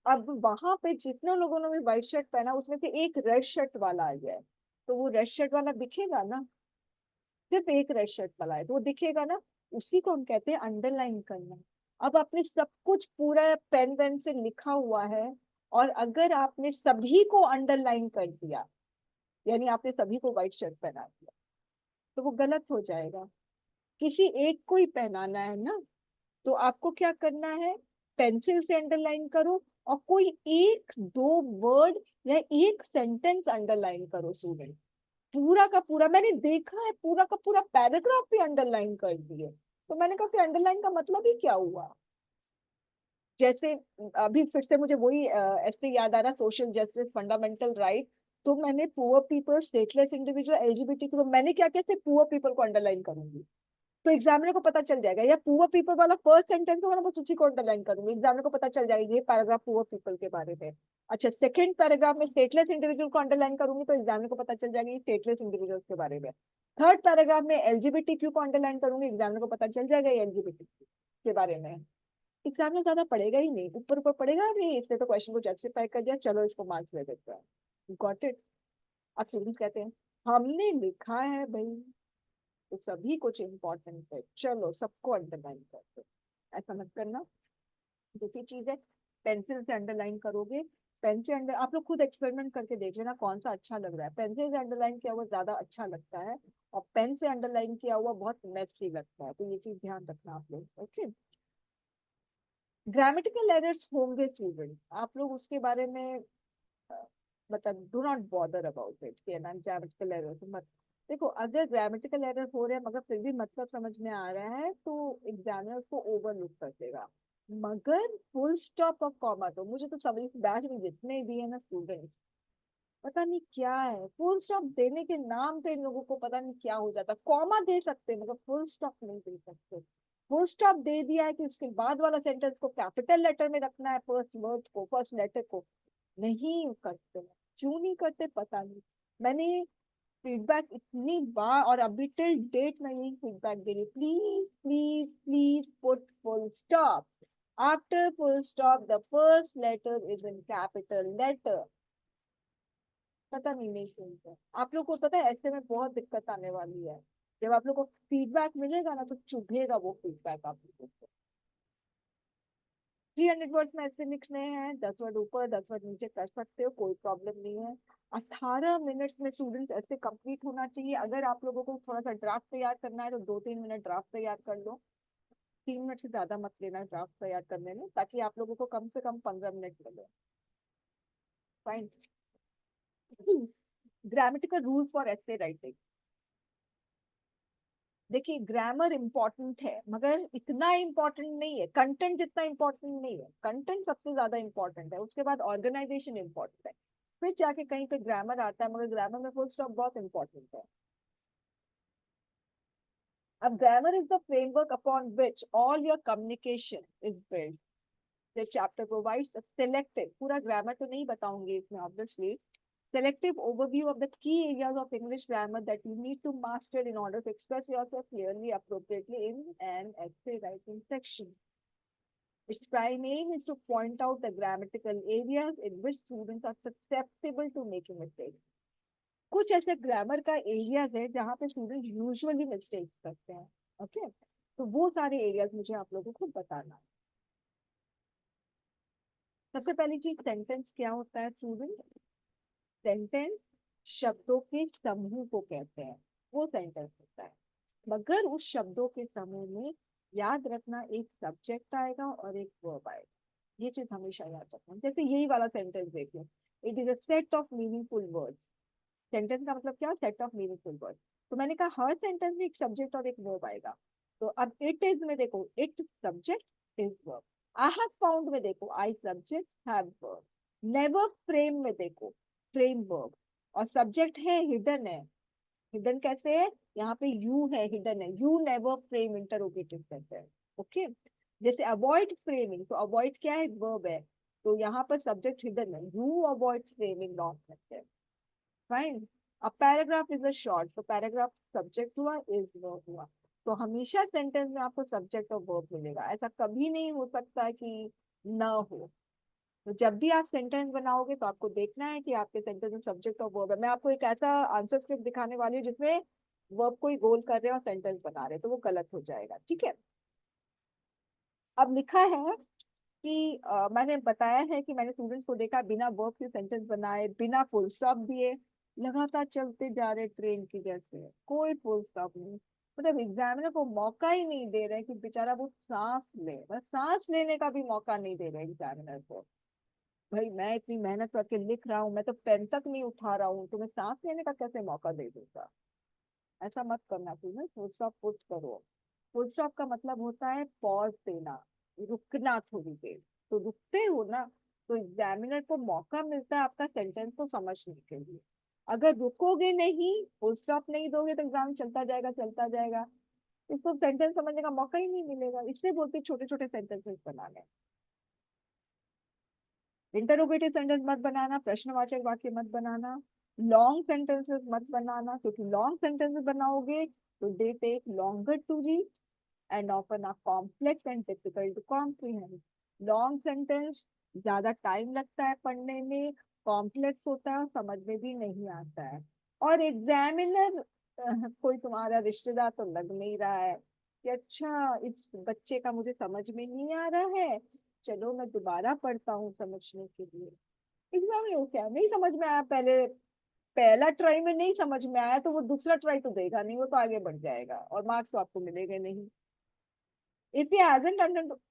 अब वहां पे जितने लोगों ने व्हाइट शर्ट पहना उसमें से एक रेड शर्ट वाला आ गया है, तो वो रेड शर्ट वाला दिखेगा ना। सिर्फ एक रेड शर्ट वाला है तो वो दिखेगा ना। उसी को हम कहते हैं अंडरलाइन करना। अब आपने सब कुछ पूरा पेन वेन से लिखा हुआ है, और अगर आपने सभी को अंडरलाइन कर दिया, यानी आपने सभी को व्हाइट शर्ट पहना दिया, तो वो गलत हो जाएगा। किसी एक को ही पहनाना है ना, तो आपको क्या करना है, पेंसिल से अंडरलाइन करो, और कोई एक दो वर्ड या एक सेंटेंस अंडरलाइन करो स्टूडेंट। पूरा का पूरा मैंने देखा है, पूरा का पूरा पैराग्राफ भी अंडरलाइन कर दिए। तो मैंने कहा कि अंडरलाइन का मतलब ही क्या हुआ। जैसे अभी फिर से मुझे वही ऐसे याद आ रहा, सोशल जस्टिस, फंडामेंटल राइट। तो मैंने poor people, stateless individual, LGBT, तो मैंने क्या किया, सिर्फ पुअर पीपल को अंडरलाइन करूंगी, तो एग्जामिनर को पता चल जाएगा। या पुअर पीपल वाला फर्स्ट सेंटेंस होगा ना, बस उसी को अंडरलाइन करूंगी, एग्जामिनर को पता चल जाएगा ये पैराग्राफ पुअर पीपल के बारे में। अच्छा, सेकंड पैराग्राफ में स्टेटलेस इंडिविजुअल को अंडरलाइन करूंगी, तो एग्जामिनर को पता चल जाएगा ये स्टेटलेस इंडिविजुअल्स के बारे में। थर्ड पैराग्राफ में एलजीबीटी क्यू को अंडरलाइन करूंगी, एग्जामिनर को पता चल जाएगा ये एलजीबीटी के बारे में। एग्जामिनर ज्यादा पढ़ेगा ही नहीं, ऊपर ऊपर पढ़ेगा नहीं, इसने तो क्वेश्चन को जस्टिफाई कर दिया, चलो इसको मार्क्स दे देते हैं। Got it. अब स्टूडेंट्स कहते हैं हमने लिखा है भाई, तो सभी कुछ इंपॉर्टेंट है, चलो सबको अंडरलाइन करते हैं। ऐसा मत करना। दूसरी चीज है, पेंसिल से अंडरलाइन करोगे। पेन से अंडर आप लोग खुद एक्सपेरिमेंट करके देख लेना कौन सा अच्छा लग रहा है। पेंसिल से अंडरलाइन किया हुआ ज्यादा अच्छा लगता है, और पेन से अंडरलाइन किया हुआ बहुत मेसी लगता है, तो ये चीज ध्यान रखना आप लोग। ओके। ग्रामेटिकल एरर्स होंगे स्टूडेंट, आप लोग उसके बारे में मतलब do not bother about it कि ना ग्रामेटिकल एरर मत। देखो अगर ग्रामेटिकल एरर हो रहे हैं मगर फिर भी मतलब समझ में आ रहा है तो एग्जामिनर उसको ओवरलुक कर देगा। मगर फुल स्टॉप और कॉमा, तो मुझे तो सभी बैच में जितने भी है ना स्टूडेंट, पता नहीं क्या है, फुल स्टॉप देने के नाम पे इन लोगों को पता नहीं क्या हो जाता। कॉमा दे सकते हैं मगर फुल स्टॉप नहीं दे सकते। फुल स्टॉप दे दिया है कि उसके बाद वाला सेंटेंस को कैपिटल लेटर में रखना है, फर्स्ट वर्ड को, फर्स्ट लेटर को। नहीं करते, क्यों नहीं करते पता नहीं। मैंने फीडबैक इतनी बार, और अभी टिल डेट मैं यही फीडबैक दे रही, please please please put full stop. After full stop the first letter is in capital letter. पता नहीं नहीं सुनते आप लोग को, पता है ऐसे में बहुत दिक्कत आने वाली है। जब आप लोग को फीडबैक मिलेगा ना तो चुभेगा वो फीडबैक आप लोगों को। 300 वर्ड्स में ऐसे लिखने हैं, 10 वर्ड ऊपर 10 वर्ड नीचे कर सकते हो, कोई प्रॉब्लम नहीं है। 18 मिनट्स में स्टूडेंट्स ऐसे कंप्लीट होना चाहिए। अगर आप लोगों को थोड़ा सा ड्राफ्ट तैयार करना है तो 2-3 मिनट ड्राफ्ट तैयार कर लो। 3 मिनट से ज्यादा मत लेना ड्राफ्ट तैयार करने में, ताकि आप लोगों को कम से कम 15 मिनट मिले। Fine. Grammatical rule for essay writing. देखिए ग्रामर इंपॉर्टेंट है मगर इतना इंपॉर्टेंट नहीं है, कंटेंट जितना इंपॉर्टेंट नहीं है। कंटेंट सबसे ज्यादा इंपॉर्टेंट है, उसके बाद ऑर्गेनाइजेशन इंपॉर्टेंट है, फिर जाके कहीं पे ग्रामर आता है, मगर ग्रामर में फुल स्टॉप बहुत इंपॉर्टेंट है। अब grammar is the framework upon which all your communication is build. The chapter provides a selective, पूरा ग्रामर तो नहीं बताऊंगी इसमें obviously, selective overview of the key areas of English grammar that you need to master in order to express yourself clearly, appropriately in an essay writing section. Its prime aim is to point out the grammatical areas in which students are susceptible to making mistakes. कुछ ऐसे grammar का areas है जहाँ पे student usually mistakes करते हैं। Okay, तो वो सारे एरियाज मुझे आप लोगों को बताना है। सबसे पहली चीज सेंटेंस क्या होता है स्टूडेंट? सेंटेंस शब्दों के समूह को कहते हैं, वो सेंटेंस होता है। मगर उस शब्दों के समूह में याद रखना एक सब्जेक्ट आएगा और एक वर्ब आएगा। ये चीज हमेशा याद रखना। जैसे यही वाला सेंटेंस देख लो, it is a set of meaningful words. Sentence का मतलब क्या? Set of meaningful words. तो मैंने कहा हर सेंटेंस में एक सब्जेक्ट और एक वर्ब आएगा। तो अब इट इज में देखो, it subject is verb. I have found में देखो, I subject have verb. Never frame में देखो, फ्रेम वर्ब। और सब्जेक्ट है हिडन है। हिडन कैसे है? यहाँ पे यू है, हिडन है। You never frame interrogative sentence. Okay. जैसे अवॉइड फ्रेमिंग, तो अवॉइड क्या है? वर्ब है। तो यहाँ पर सब्जेक्ट हिडन है, you avoid framing long sentence. Fine. अब पैराग्राफ इज अ शॉर्ट, तो पैराग्राफ सब्जेक्ट हुआ, इज वर्ब हुआ। तो हमेशा सेंटेंस में आपको सब्जेक्ट और वर्ब मिलेगा, ऐसा कभी नहीं हो सकता कि ना हो। तो जब भी आप सेंटेंस बनाओगे तो आपको देखना है कि आपके सेंटेंस में सब्जेक्ट और वर्ब है। मैं आपको एक ऐसा आंसर स्क्रिप्ट दिखाने वाली हूँ जिसमें वर्ब को ही गोल कर रहे हैं और सेंटेंस बना रहे हैं, तो वो गलत हो जाएगा। ठीक है। अब लिखा है कि मैंने बताया है कि मैंने स्टूडेंट्स को देखा बिना वर्ब के सेंटेंस बनाए, बिना फुल स्टॉप दिए, लगातार चलते जा रहे ट्रेन की जैसे, कोई फुल स्टॉप नहीं। मतलब एग्जामिनर को मौका ही नहीं दे रहे कि बेचारा वो सांस ले, बस सांस लेने का भी मौका नहीं दे रहे एग्जामिनर को। भाई मैं इतनी मेहनत करके लिख रहा हूँ, मैं तो पेन तक नहीं उठा रहा हूँ, तो मैं सांस लेने का कैसे मौका दे दूंगा? ऐसा मत करना चाहिए। फुल स्टॉप पुट करो। फुल स्टॉप का मतलब होता है पॉज देना, रुकना थोड़ी देर। तो रुकते हो ना, तो एग्जामिनर को मौका मिलता है आपका सेंटेंस को समझने के लिए। अगर रुकोगे नहीं, फुल स्टॉप नहीं दोगे, तो एग्जाम चलता जाएगा चलता जाएगा, इसको सेंटेंस समझने का मौका ही नहीं मिलेगा। इसलिए बोलते छोटे छोटे सेंटेंसेस बनाने। इंटरोगेटिव सेंटेंस मत बनाना, प्रश्नवाचक वाक्य मत बनाना, लॉन्ग सेंटेंसेस मत बनाना, क्योंकि लॉन्ग सेंटेंसेस बनाओगे तो they take longer to read and often are complex and difficult to comprehend. Long sentence ज्यादा टाइम लगता है पढ़ने में, कॉम्प्लेक्स होता है और समझ में भी नहीं आता है। और एग्जामिनर कोई तुम्हारा रिश्तेदार तो लग नहीं रहा है कि अच्छा इस बच्चे का मुझे समझ में नहीं आ रहा है, चलो मैं दोबारा पढ़ता हूँ समझने के लिए। एग्जाम में वो क्या नहीं समझ में आया, पहले पहला ट्राई में नहीं समझ में आया तो वो दूसरा ट्राई तो देगा नहीं, वो तो आगे बढ़ जाएगा और मार्क्स तो आपको मिलेंगे नहीं। If he hasn't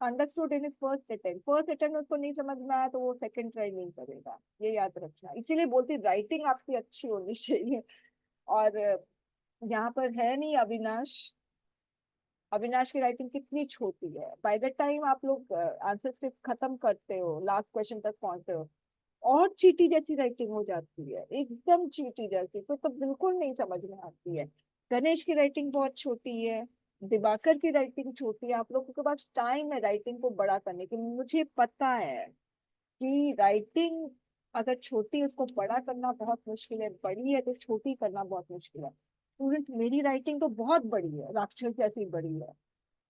understood in his first attempt उसको नहीं समझ में आया तो वो सेकंड ट्राई नहीं करेगा, ये याद रखना। इसीलिए बोलती राइटिंग आपकी अच्छी होनी चाहिए। और यहाँ पर है नहीं अविनाश। अविनाश की राइटिंग कितनी छोटी है, बाय द टाइम आप लोग आंसर स्क्रिप्ट खत्म करते हो, लास्ट क्वेश्चन तक पहुंचते हो, और चीटी जैसी राइटिंग हो जाती है, एकदम चीटी जैसी, तो बिल्कुल नहीं समझ में आती है। गणेश की राइटिंग बहुत छोटी है, दिवाकर की राइटिंग छोटी है। आप लोगों के पास टाइम है राइटिंग को बड़ा करने की। मुझे पता है कि राइटिंग अगर छोटी है, उसको बड़ा करना बहुत मुश्किल है, बड़ी है तो छोटी करना बहुत मुश्किल है। स्टूडेंट मेरी राइटिंग तो बहुत बड़ी है, राक्षस जैसी बड़ी है।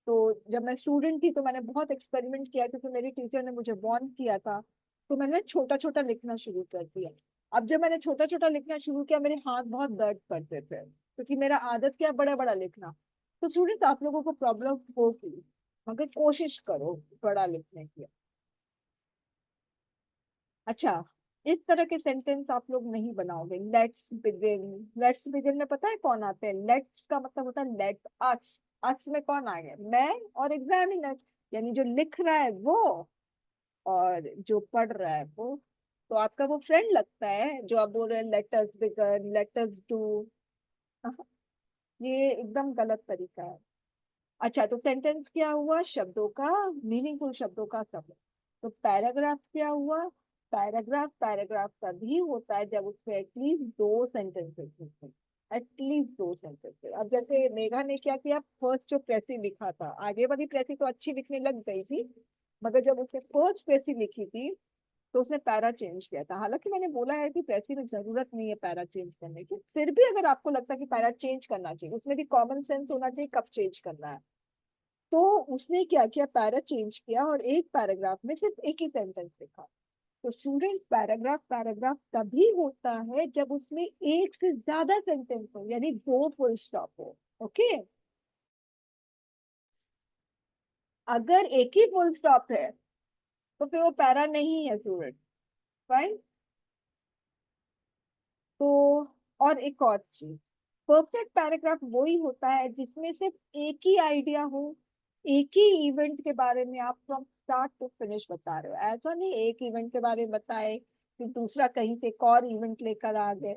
तो जब मैं स्टूडेंट थी तो मैंने बहुत एक्सपेरिमेंट किया, क्योंकि मेरी टीचर ने मुझे वार्न किया था। तो मैंने छोटा छोटा लिखना शुरू कर दिया। अब जब मैंने छोटा छोटा लिखना शुरू किया, मेरे हाथ बहुत दर्द करते थे। क्योंकि मेरा आदत क्या बड़ा बड़ा लिखना। तो स्टूडेंट्स आप लोगों को प्रॉब्लम होगी, मगर कोशिश करो बड़ा लिखने की। अच्छा, इस तरह के सेंटेंस आप लोग नहीं बनाओगे। लेट्स बिगिन, लेट्स बिगिन में पता है कौन आते हैं? लेट्स का मतलब होता है लेट अस। अस में कौन आ गया? मैं और एग्जामिनर, यानी जो लिख रहा है वो और जो पढ़ रहा है वो। तो आपका वो फ्रेंड लगता है जो आप बोल रहे हैं let us begin, let us do. ये एकदम गलत तरीका है। अच्छा, तो सेंटेंस क्या हुआ? शब्दों का, मीनिंगफुल शब्दों का समूह। तो पैराग्राफ क्या हुआ? पैराग्राफ, पैराग्राफ तभी होता है जब उसमें एटलीस्ट दो सेंटेंसेस होते हैं। एटलीस्ट दो सेंटेंसेस। अब जैसे मेघा ने क्या किया, फर्स्ट जो प्रेसी लिखा था, आगे वाली प्रेसी तो अच्छी लिखने लग गई थी, मगर जब उसने फर्स्ट प्रेसी लिखी थी तो उसने पैरा चेंज किया था। हालांकि मैंने बोला है कि प्रेसी में जरूरत नहीं है पैरा चेंज करने की, फिर भी अगर आपको लगता है कि पैरा चेंज करना चाहिए, उसमें भी कॉमन सेंस होना चाहिए कब चेंज करना है। तो उसने क्या किया, पैरा चेंज किया और एक पैराग्राफ में सिर्फ एक ही सेंटेंस लिखा। तो स्टूडेंट, पैराग्राफ, पैराग्राफ तभी होता है जब उसमें एक से ज्यादा सेंटेंस हो, यानी दो फुल स्टॉप हो। ओके, अगर एक ही फुल स्टॉप है तो फिर वो पैरा नहीं है स्टूडेंट। फाइन। तो और एक और चीज, परफेक्ट पैराग्राफ वही होता है जिसमें सिर्फ एक ही आइडिया हो, एक ही इवेंट के बारे में आप फ्रॉम स्टार्ट टू फिनिश बता रहे हो। ऐसा नहीं एक इवेंट के बारे में बताए फिर दूसरा कहीं से एक और इवेंट लेकर आ गए,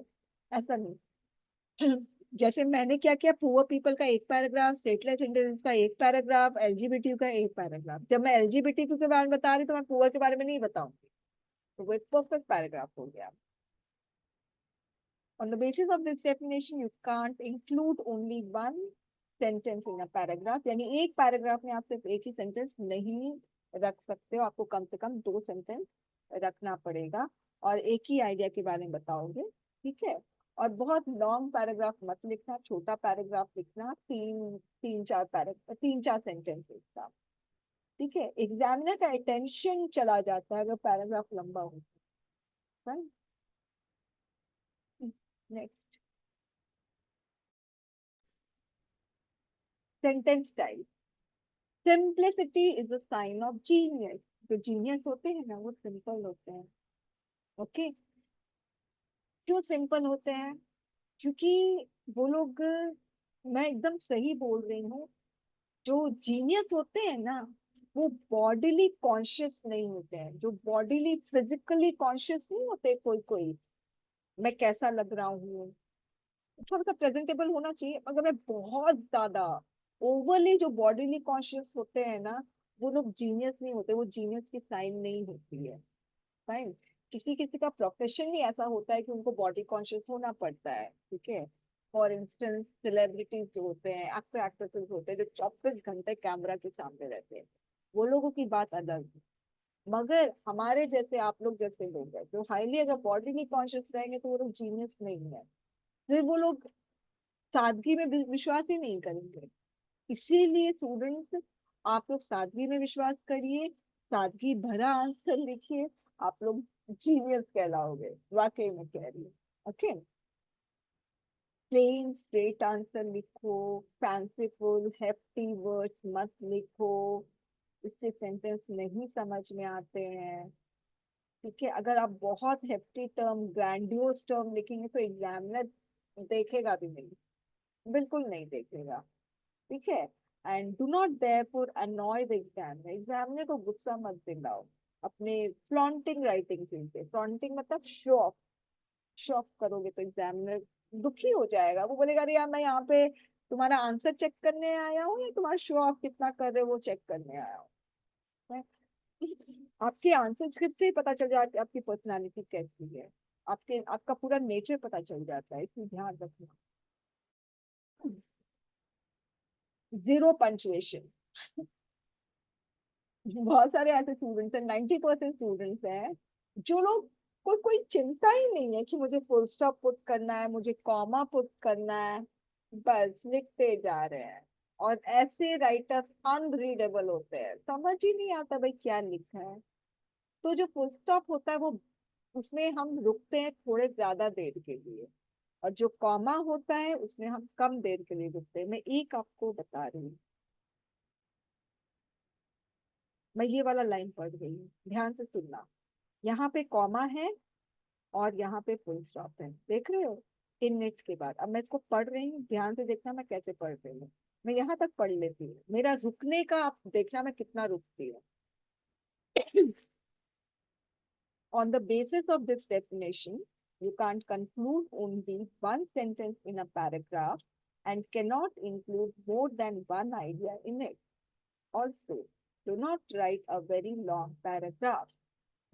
ऐसा नहीं। जैसे मैंने क्या किया, पुअर पीपल का एक पैराग्राफ, स्टेटलेस इंडिविजुअल्स का एक पैराग्राफ, एलजीबीटी का एक पैराग्राफ। जब मैं एलजीबीटी के बारे में बता रही तो मैं पुअर के बारे में नहीं बताऊंगी। तो वो एक परफेक्ट पैराग्राफ हो गया। On the basis of this definition, you can't include only one sentence in a paragraph. यानी एक पैराग्राफ में आप सिर्फ एक ही सेंटेंस नहीं रख सकते हो, आपको कम से कम दो सेंटेंस रखना पड़ेगा और एक ही आइडिया के बारे में बताओगे। ठीक है। और बहुत लॉन्ग पैराग्राफ मत लिखना, छोटा पैराग्राफ लिखना, तीन चार सेंटेंसेस का। ठीक है, एग्जामिनर का अटेंशन चला जाता है अगर पैराग्राफ लंबा हो। Next, sentence style. Simplicity is a sign of genius. जो जीनियस होते हैं ना वो सिंपल होते हैं। ओके, क्यों सिंपल होते हैं? क्योंकि वो लोग, मैं एकदम सही बोल रही हूँ, जो जीनियस होते हैं ना वो बॉडीली कॉन्शियस नहीं होते हैं। जो बॉडीली फिजिकली कॉन्शियस नहीं होते कोई कोई, मैं कैसा लग रहा हूँ, थोड़ा सा प्रेजेंटेबल होना चाहिए, मगर मैं बहुत ज्यादा ओवरली जो बॉडीली कॉन्शियस होते हैं ना, वो लोग जीनियस नहीं होते, वो जीनियस की साइन नहीं होती है। फाइन। किसी किसी का प्रोफेशन ही ऐसा होता है कि उनको बॉडी कॉन्शियस होना पड़ता है। ठीक है। फॉर इंस्टेंस सेलिब्रिटीज जो होते हैं, एक्टर एक्ट्रेसेस होते हैं जो 24 घंटे कैमरा के सामने रहते हैं, वो लोगों की बात अलग है। मगर हमारे जैसे, आप लोग जैसे लोग हैं जो हाईली अगर बॉडीली कॉन्शियस रहेंगे तो वो लोग जीनियस नहीं है। फिर वो लोग सादगी में विश्वास ही नहीं करेंगे। इसीलिए स्टूडेंट्स, आप लोग सादगी में विश्वास करिए, सादगी भरा आंसर लिखिए, आप लोग जीनियस कहलाओगे, वाकई में कह रही हूँ। ओके, प्लेन स्ट्रेट आंसर लिखो, फैंसीफुल हेफ्टी वर्ड्स मत लिखो, इससे सेंटेंस नहीं समझ में आते हैं। ठीक है, अगर आप बहुत हेफ्टी टर्म, ग्रैंडियोस टर्म लिखेंगे तो एग्जामिनर देखेगा भी नहीं, बिल्कुल नहीं देखेगा। ठीक है। And do not therefore अनॉय the examiner. Examiner को गुस्सा मत दिलाओ अपने फ्लॉन्टिंग राइटिंग से। फ्लॉन्टिंग मतलब शो ऑफ। शो ऑफ करोगे तो एग्जामिनर दुखी हो जाएगा, वो बोलेगा अरे यार मैं यहाँ पे तुम्हारा आंसर चेक करने आया हूँ या तुम्हारा शो ऑफ कितना कर रहे हो वो चेक करने आया हूँ। आपके आंसर स्क्रिप्ट से ही पता चल जाता है आपकी पर्सनालिटी कैसी है, आपके आपका पूरा नेचर पता चल जाता है, इसलिए ध्यान रखना। Zero punctuation. बहुत सारे ऐसे स्टूडेंट्स हैं, 90% स्टूडेंट्स हैं जो लोग, कोई कोई चिंता ही नहीं है कि मुझे फुल स्टॉप पुट करना है, मुझे कॉमा पुट करना है, बस लिखते जा रहे हैं। और ऐसे राइटर्स अनरीडेबल होते हैं, समझ ही नहीं आता भाई क्या लिखा है। तो जो फुल स्टॉप होता है वो, उसमें हम रुकते हैं थोड़े ज्यादा देर के लिए। और जो कॉमा होता है उसमें हम कम देर के लिए रुकते हैं। मैं एक आपको बता रही हूँ, मैं ये वाला लाइन पढ़ रही हूँ, ध्यान से सुनना। यहाँ पे कॉमा है और यहाँ पे फुल स्टॉप है, देख रहे हो, 3 मिनट के बाद। अब मैं इसको पढ़ रही हूँ, ध्यान से देखना मैं कैसे पढ़ रही हूँ। मैं यहाँ तक पढ़ लेती हूँ, मेरा रुकने का आप देखना मैं कितना रुकती हूँ। On the basis of this definition, you can't conclude only one sentence in a paragraph and cannot include more than one idea in it. Also, do not write a very long paragraph.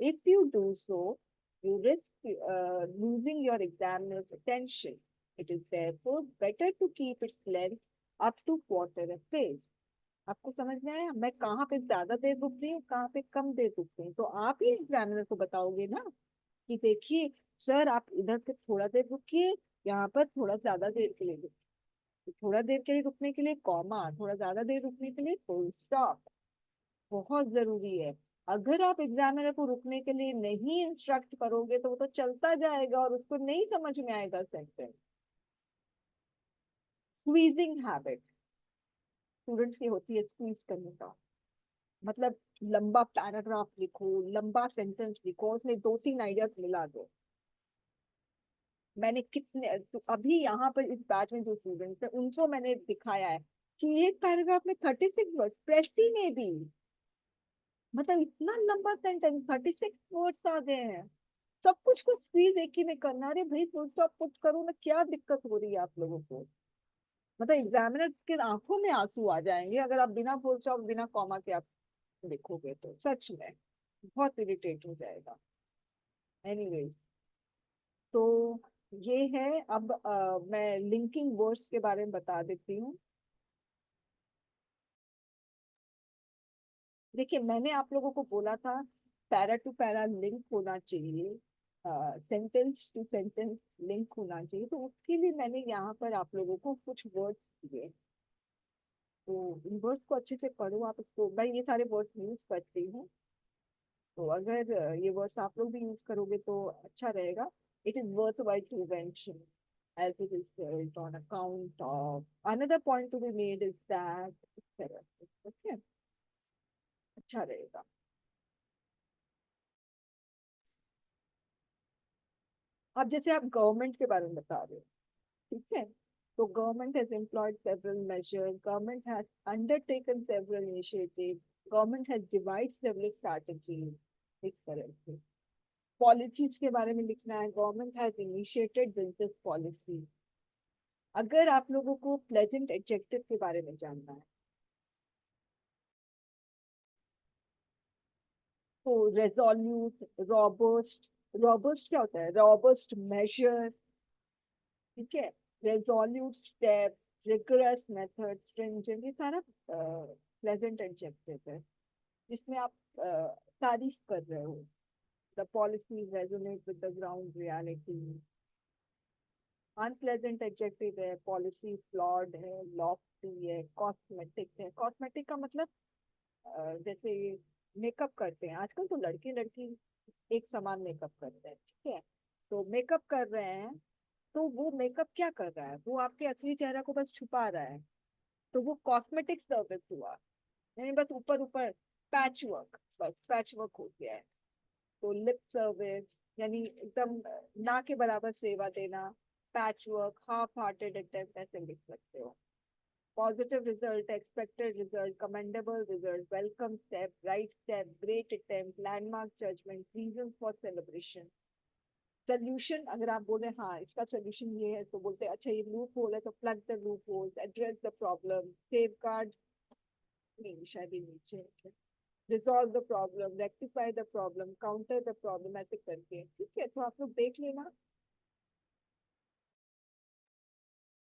If you do so, you risk losing your examiner's attention. It is therefore better to keep its length up to quarter a page. आपको समझ में आया मैं कहाँ पे ज्यादा देर रुक रही हूँ, कहाँ पे कम देर रुक रही हूँ? तो आप ही एग्जामिनर को बताओगे ना कि देखिए सर आप इधर से थोड़ा देर रुकिए, यहाँ पर थोड़ा ज्यादा देर के लिए रुकिए। तो थोड़ा देर के लिए रुकने के लिए कॉमा, थोड़ा ज्यादा देर रुकने के लिए फुल स्टॉप बहुत जरूरी है। अगर आप एग्जामिनर को रुकने के लिए नहीं इंस्ट्रक्ट करोगे तो वो तो चलता जाएगा और उसको नहीं समझ में आएगा सेंटेंस। स्क्वीजिंग हैबिट स्टूडेंट्स की होती है, स्क्वीज करने का मतलब लंबा पैराग्राफ लिखो, लंबा सेंटेंस लिखो, उसमें 2-3 आइडियाज मिला दो। मैंने कितने तो अभी यहाँ पर इस बैच में जो स्टूडेंट्स है उनको मैंने दिखाया है कि एक पैराग्राफ में 36 वर्ड, प्रेसी में भी मतलब इतना लंबा सेंटेंस 36 वर्ड्स आ गए हैं। सब कुछ को स्क्वीज एक ही में करना, अरे भाई फुल स्टॉप पुट करो ना, क्या दिक्कत हो रही है आप लोगों को? मतलब एग्जामिनर के आंखों में आंसू आ जाएंगे अगर आप बिना फुल स्टॉप बिना कॉमा के आप लिखोगे तो, सच में बहुत इरिटेट हो जाएगा। एनीवे, तो ये है। अब मैं लिंकिंग वर्ड्स के बारे में बता देती हूँ। देखिए मैंने आप लोगों को बोला था पैरा टू पैरा लिंक होना चाहिए, सेंटेंस टू सेंटेंस लिंक होना चाहिए, तो उसके लिए मैंने यहाँ पर आप लोगों को कुछ वर्ड्स दिए। तो इन वर्ड्स को अच्छे से पढ़ो आप, इसको मैं ये सारे वर्ड्स यूज करती हूँ, तो अगर ये वर्ड्स आप लोग भी यूज करोगे तो अच्छा रहेगा। It is worthwhile to mention as it is built on account of another point to be made is that इस तरह से, okay? अच्छा रहेगा। अब जैसे आप गवर्नमेंट के बारे में बता रहे हो, ठीक है, तो government has employed several measures, government has undertaken several initiative, government has divide several strategies, इस तरह से। पॉलिसीज के बारे में लिखना है, government has initiated this policy. अगर आप लोगों को प्लेजेंट एडजेक्टिव के बारे में जानना है तो रेजोल्यूट, रॉबस्ट, रॉबस्ट क्या होता है, रॉबस्ट मेजर, ठीक है, resolute step, rigorous method, stringent, ये सारा प्लेजेंट एडजेक्टिव है जिसमें आप तारीफ कर रहे हो। The policy resonate with the ground reality. Unpleasant adjective है, पॉलिसी फ्लॉड है, लॉफ्टी है, कॉस्मेटिक है। कॉस्मेटिक का मतलब जैसे मेकअप करते हैं आजकल तो लड़के लड़की एक समान मेकअप करते हैं, ठीक है, तो मेकअप कर रहे हैं, तो वो मेकअप क्या कर रहा है, वो आपके असली चेहरा को बस छुपा रहा है, तो वो कॉस्मेटिक सर्विस हुआ, यानी बस ऊपर ऊपर पैच वर्क, बस पैच वर्क हो गया है। तो लिप सर्विस यानी एकदम ना के बराबर सेवा देना, patch work, half hearted attempt, ऐसे लिख सकते हो। Positive result, expected result, commendable result, welcome step, right step, great attempt, landmark judgment, reasons for celebration. Solution अगर आप बोले हाँ इसका सोल्यूशन ये है तो बोलते हैं अच्छा ये लूप होल है तो plug the loop holes, address the problem, save guard, नहीं शायद ये नीचे है, resolve the problem, rectify the problem, counter the problem, ऐसे करके, ठीक है। तो आप लोग देख लेना।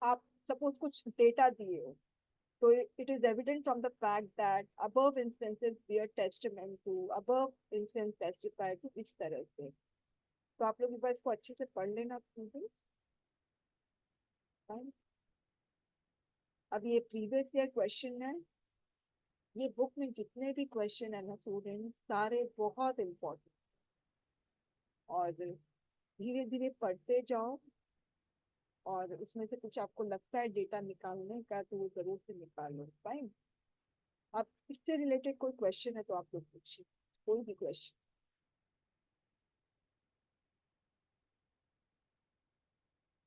आप सपोज कुछ डेटा दिए हो, so it is evident from the fact that above instances bear testament to, above instance testify to, इस तरह से। तो आप लोग एक बार इसको अच्छे से पढ़ लेना प्लीज। अब ये प्रीवियस ईयर क्वेश्चन है, ये बुक में जितने भी क्वेश्चन है ना स्टूडेंट सारे बहुत इंपॉर्टेंट, और धीरे धीरे पढ़ते जाओ। और उसमें से कुछ आपको लगता है डेटा निकालने का तो वो जरूर से निकाल लो। फाइन। आप इससे रिलेटेड कोई क्वेश्चन है तो आप लोग पूछिए, कोई भी क्वेश्चन।